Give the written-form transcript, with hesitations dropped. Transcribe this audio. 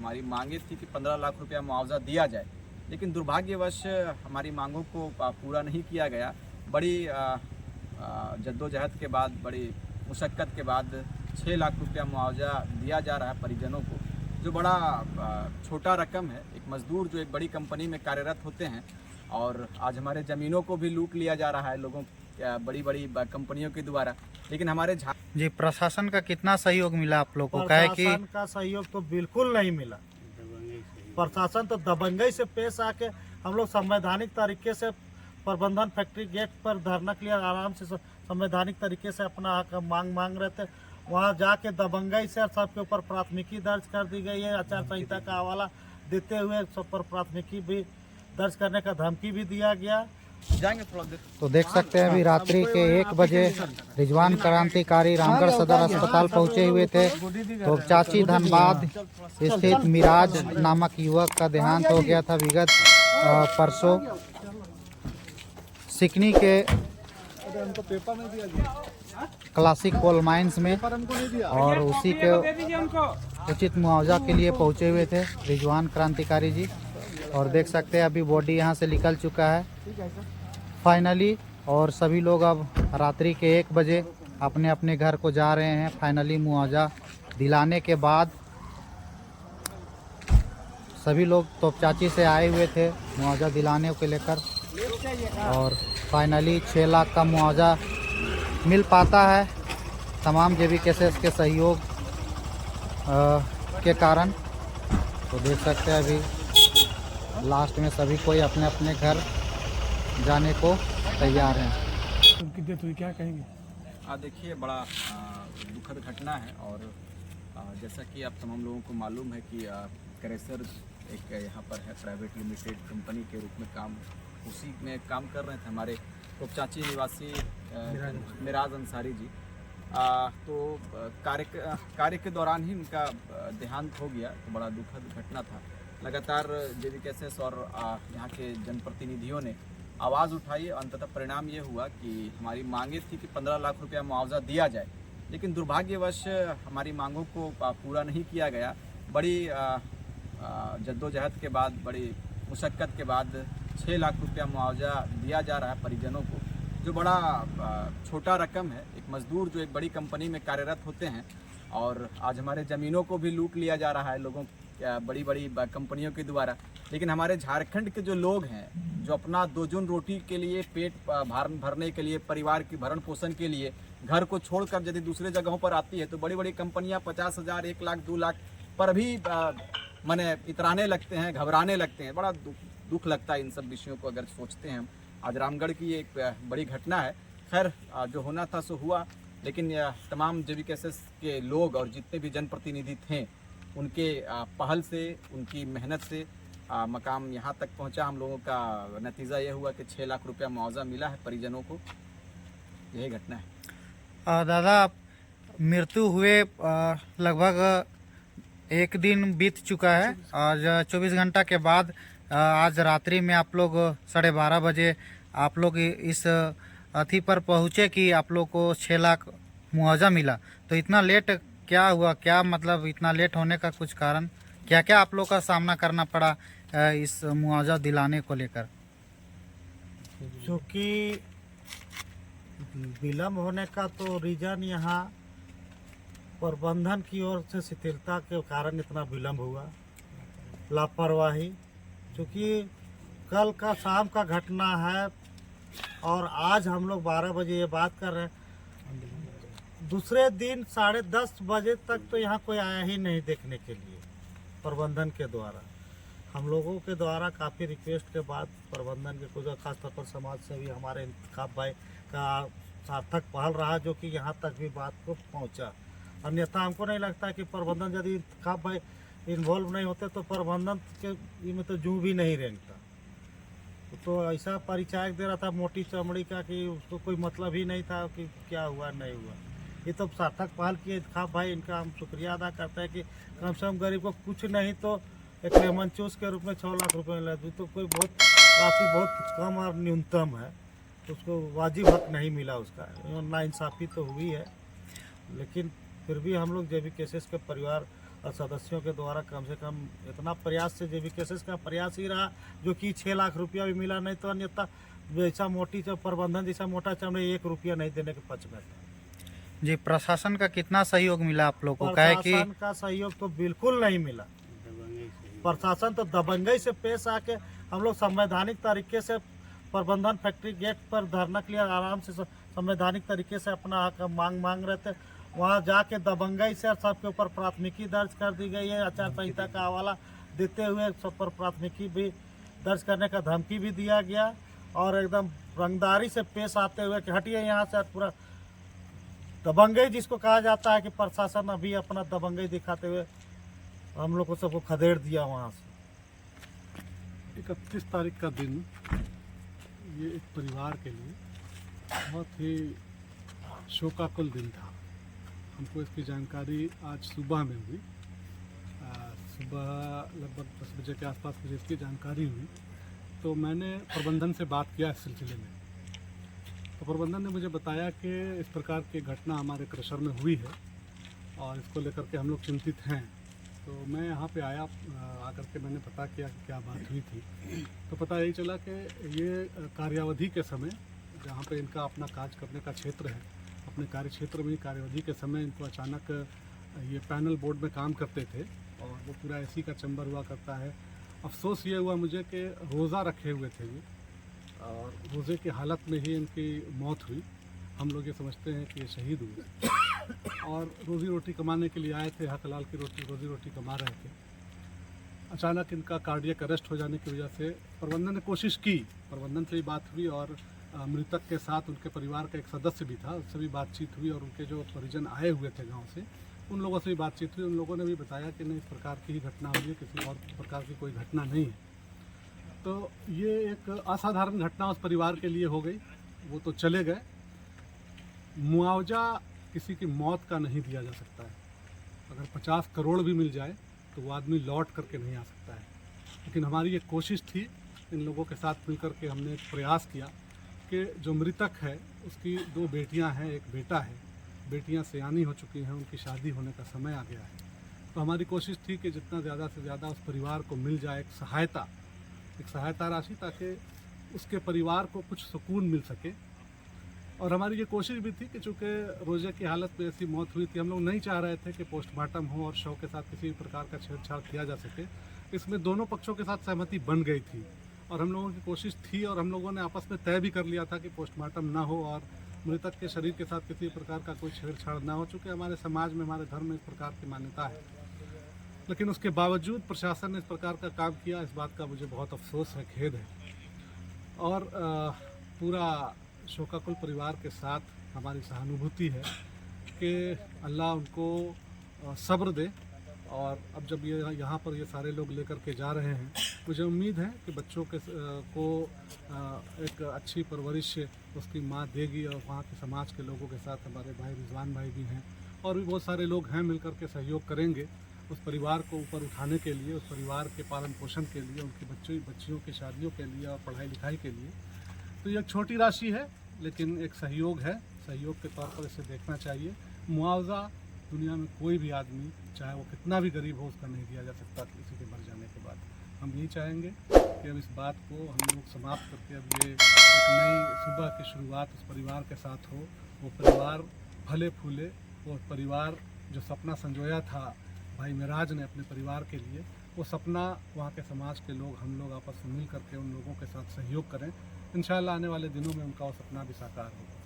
हमारी मांगे थी कि 15 लाख रुपया मुआवजा दिया जाए, लेकिन दुर्भाग्यवश हमारी मांगों को पूरा नहीं किया गया। बड़ी जद्दोजहद के बाद, बड़ी मुशक्क़त के बाद 6 लाख रुपया मुआवजा दिया जा रहा है परिजनों को, जो बड़ा छोटा रकम है। एक मज़दूर जो एक बड़ी कंपनी में कार्यरत होते हैं और आज हमारे ज़मीनों को भी लूट लिया जा रहा है लोगों बड़ी बड़ी कंपनियों के द्वारा। लेकिन हमारे जी प्रशासन का कितना सहयोग मिला आप लोग को? कहे कि प्रशासन का सहयोग तो बिल्कुल नहीं मिला। प्रशासन तो दबंगई से पेश आके हम लोग संवैधानिक तरीके से प्रबंधन फैक्ट्री गेट पर धरना के लिए आराम से संवैधानिक तरीके से अपना हक मांग रहे थे। वहाँ जाके दबंगई से सबके ऊपर प्राथमिकी दर्ज कर दी गई है। आचार संहिता का हवाला देते हुए सब पर प्राथमिकी भी दर्ज करने का धमकी भी दिया गया। जाएंगे थोड़ा देर। तो देख सकते हैं अभी रात्रि के 1 बजे रिजवान क्रांतिकारी रामगढ़ सदर अस्पताल पहुंचे हुए थे। तो चाची धनबाद स्थित मिराज नामक युवक का देहांत हो गया था विगत परसों सिकनी के क्लासिक कोल माइंस में, और उसी के उचित मुआवजा के लिए पहुंचे हुए थे रिजवान क्रांतिकारी जी। और देख सकते हैं अभी बॉडी यहां से निकल चुका है फाइनली, और सभी लोग अब रात्रि के 1 बजे अपने अपने घर को जा रहे हैं फाइनली मुआवजा दिलाने के बाद। सभी लोग तोपचाची से आए हुए थे मुआवजा दिलाने को लेकर, और फाइनली 6 लाख का मुआवजा मिल पाता है तमाम जेबी केसेस के सहयोग के कारण। तो देख सकते हैं अभी लास्ट में सभी कोई अपने अपने घर जाने को तैयार हैं। उनकी डेथ हुई, क्या कहेंगे? देखिए बड़ा दुखद घटना है, और जैसा कि आप तमाम लोगों को मालूम है कि क्रेसर एक यहाँ पर है प्राइवेट लिमिटेड कंपनी के रूप में उसी में काम कर रहे थे हमारे तोपचाची निवासी मिराज अंसारी जी। तो कार्य के दौरान ही उनका देहांत हो गया। तो बड़ा दुखद घटना था। लगातार जेबी केसेस और यहाँ के जनप्रतिनिधियों ने आवाज़ उठाई। अंततः परिणाम ये हुआ कि हमारी मांगे थी कि 15 लाख रुपया मुआवजा दिया जाए, लेकिन दुर्भाग्यवश हमारी मांगों को पूरा नहीं किया गया। बड़ी जद्दोजहद के बाद, बड़ी मुशक्क़त के बाद 6 लाख रुपया मुआवजा दिया जा रहा है परिजनों को, जो बड़ा छोटा रकम है। एक मज़दूर जो एक बड़ी कंपनी में कार्यरत होते हैं और आज हमारे ज़मीनों को भी लूट लिया जा रहा है लोगों बड़ी बड़ी कंपनियों के द्वारा। लेकिन हमारे झारखंड के जो लोग हैं, जो अपना 2 जून रोटी के लिए, पेट भरने के लिए, परिवार की भरण पोषण के लिए घर को छोड़कर यदि दूसरे जगहों पर आती है, तो बड़ी बड़ी कंपनियां 50,000, 1 लाख, 2 लाख पर भी माने इतराने लगते हैं, घबराने लगते हैं। बड़ा दुख लगता है इन सब विषयों को अगर सोचते हैं हम। आज रामगढ़ की एक बड़ी घटना है। खैर जो होना था सो हुआ, लेकिन तमाम जेबी केसेस के लोग और जितने भी जनप्रतिनिधि थे, उनके पहल से, उनकी मेहनत से मकाम यहाँ तक पहुँचा। हम लोगों का नतीजा ये हुआ कि 6 लाख रुपया मुआवजा मिला है परिजनों को। यही घटना है। दादा मृत्यु हुए लगभग 1 दिन बीत चुका है। आज 24 घंटा के बाद आज रात्रि में आप लोग 12:30 बजे आप लोग इस अथी पर पहुँचे कि आप लोग को 6 लाख मुआवजा मिला। तो इतना लेट क्या हुआ? क्या मतलब इतना लेट होने का कुछ कारण? क्या क्या आप लोग का सामना करना पड़ा इस मुआवजा दिलाने को लेकर? चूँकि विलम्ब होने का तो रीजन यहाँ प्रबंधन की ओर से शिथिलता के कारण इतना विलम्ब हुआ, लापरवाही। क्योंकि कल का शाम का घटना है और आज हम लोग 12 बजे ये बात कर रहे हैं। दूसरे दिन 10:30 बजे तक तो यहाँ कोई आया ही नहीं देखने के लिए प्रबंधन के द्वारा। हम लोगों के द्वारा काफ़ी रिक्वेस्ट के बाद प्रबंधन के कुछ खासतौर पर समाज से भी हमारे इंतखाब भाई का सार्थक पहल रहा, जो कि यहाँ तक भी बात को पहुँचा। अन्यथा हमको नहीं लगता कि प्रबंधन यदि इंतखाब भाई इन्वॉल्व नहीं होते तो प्रबंधन के में तो जूँ भी नहीं रेंगता। तो ऐसा परिचायक दे रहा था मोटी चमड़ी का कि उसको कोई मतलब ही नहीं था कि क्या हुआ नहीं हुआ। ये तो सार्थक पहल किए इंतखाब भाई, इनका हम शुक्रिया अदा करते हैं कि कम से कम गरीब को कुछ नहीं तो एक लेमन चूस के रूप में 6 लाख रुपये मिला। तो कोई बहुत राशि बहुत कम और न्यूनतम है, उसको वाजिब हक नहीं मिला उसका। नाइंसाफ़ी तो हुई है, लेकिन फिर भी हम लोग जेबी केसेस के परिवार और सदस्यों के द्वारा कम से कम इतना प्रयास से जेबी केसेस का प्रयास ही रहा, जो कि 6 लाख रुपया भी मिला, नहीं तो अन्यथा जैसा मोटी प्रबंधन जैसा मोटा चमड़े 1 रुपया नहीं देने के पक्ष में था। जी, प्रशासन का कितना सहयोग मिला आप लोग को? काहे कि प्रशासन का सहयोग तो बिल्कुल नहीं मिला। प्रशासन तो दबंगई से पेश आके हम लोग संवैधानिक तरीके से प्रबंधन फैक्ट्री गेट पर धरना के लिए आराम से संवैधानिक तरीके से अपना हक मांग रहे थे। वहाँ जाके दबंगई से सबके ऊपर प्राथमिकी दर्ज कर दी गई है। आचार संहिता का हवाला देते हुए सब पर प्राथमिकी भी दर्ज करने का धमकी भी दिया गया और एकदम रंगदारी से पेश आते हुए कि हटिए यहाँ से। पूरा दबंगई जिसको कहा जाता है कि प्रशासन अभी अपना दबंगई दिखाते हुए हम लोग को सबको खदेड़ दिया वहाँ से। 31 तारीख का दिन ये एक परिवार के लिए बहुत ही शोकाकुल दिन था। हमको इसकी जानकारी आज सुबह में हुई। सुबह लगभग 10 बजे के आसपास मुझे इसकी जानकारी हुई, तो मैंने प्रबंधन से बात किया इस सिलसिले में। तो प्रबंधन ने मुझे बताया कि इस प्रकार की घटना हमारे क्रशर में हुई है और इसको लेकर के हम लोग चिंतित हैं। तो मैं यहाँ पे आया, आकर के मैंने पता किया कि क्या बात हुई थी। तो पता यही चला कि ये कार्यावधि के समय, जहाँ पे इनका अपना कार्य करने का क्षेत्र है, अपने कार्य क्षेत्र में कार्यावधि के समय इनको अचानक ये पैनल बोर्ड में काम करते थे और वो पूरा एसी का चैम्बर हुआ करता है। अफसोस ये हुआ मुझे कि रोज़ा रखे हुए थे ये और रोज़े की हालत में ही इनकी मौत हुई। हम लोग ये समझते हैं कि ये शहीद हुए और रोज़ी रोटी कमाने के लिए आए थे, हक हलाल की रोज़ी रोटी कमा रहे थे। अचानक इनका कार्डियक अरेस्ट हो जाने की वजह से प्रबंधन ने कोशिश की, प्रबंधन से भी बात हुई और मृतक के साथ उनके परिवार का एक सदस्य भी था, उससे भी बातचीत हुई और उनके जो परिजन आए हुए थे गांव से, उन लोगों से भी बातचीत हुई। उन लोगों ने भी बताया कि नहीं, इस प्रकार की ही घटना हुई है, किसी और प्रकार की कोई घटना नहीं है। तो ये एक असाधारण घटना उस परिवार के लिए हो गई। वो तो चले गए। मुआवजा किसी की मौत का नहीं दिया जा सकता है। अगर 50 करोड़ भी मिल जाए तो वो आदमी लौट करके नहीं आ सकता है। लेकिन हमारी ये कोशिश थी, इन लोगों के साथ मिलकर के हमने एक प्रयास किया कि जो मृतक है उसकी 2 बेटियां हैं, 1 बेटा है। बेटियां सयानी हो चुकी हैं, उनकी शादी होने का समय आ गया है। तो हमारी कोशिश थी कि जितना ज़्यादा से ज़्यादा उस परिवार को मिल जाए एक सहायता राशि, ताकि उसके परिवार को कुछ सुकून मिल सके। और हमारी ये कोशिश भी थी कि चूँकि रोज़े की हालत में ऐसी मौत हुई थी, हम लोग नहीं चाह रहे थे कि पोस्टमार्टम हो और शव के साथ किसी भी प्रकार का छेड़छाड़ किया जा सके। इसमें दोनों पक्षों के साथ सहमति बन गई थी और हम लोगों की कोशिश थी और हम लोगों ने आपस में तय भी कर लिया था कि पोस्टमार्टम ना हो और मृतक के शरीर के साथ किसी प्रकार का कोई छेड़छाड़ ना हो, चूँकि हमारे समाज में, हमारे धर्म में इस प्रकार की मान्यता है। लेकिन उसके बावजूद प्रशासन ने इस प्रकार का काम किया, इस बात का मुझे बहुत अफसोस है, खेद है। और पूरा शोकाकुल परिवार के साथ हमारी सहानुभूति है कि अल्लाह उनको सब्र दे। और अब जब ये यहाँ पर ये सारे लोग लेकर के जा रहे हैं, मुझे उम्मीद है कि बच्चों के को एक अच्छी परवरिश उसकी माँ देगी और वहाँ के समाज के लोगों के साथ हमारे भाई रिजवान भाई भी हैं और भी बहुत सारे लोग हैं, मिलकर के सहयोग करेंगे उस परिवार को ऊपर उठाने के लिए, उस परिवार के पालन पोषण के लिए, उनकी बच्चियों की शादियों के लिए और पढ़ाई लिखाई के लिए। तो ये एक छोटी राशि है लेकिन एक सहयोग है, सहयोग के तौर पर इसे देखना चाहिए। मुआवजा दुनिया में कोई भी आदमी, चाहे वो कितना भी गरीब हो, उसका नहीं दिया जा सकता किसी के मर जाने के बाद। हम यही चाहेंगे कि अब इस बात को हम लोग समाप्त करके अब ये एक नई सुबह की शुरुआत उस परिवार के साथ हो। वो परिवार फले फूले, वो परिवार जो सपना संजोया था भाई मेराज ने अपने परिवार के लिए, वो सपना वहाँ के समाज के लोग, हम लोग आपस में मिल करके उन लोगों के साथ सहयोग करें। इंशाअल्लाह आने वाले दिनों में उनका वो सपना भी साकार होगा।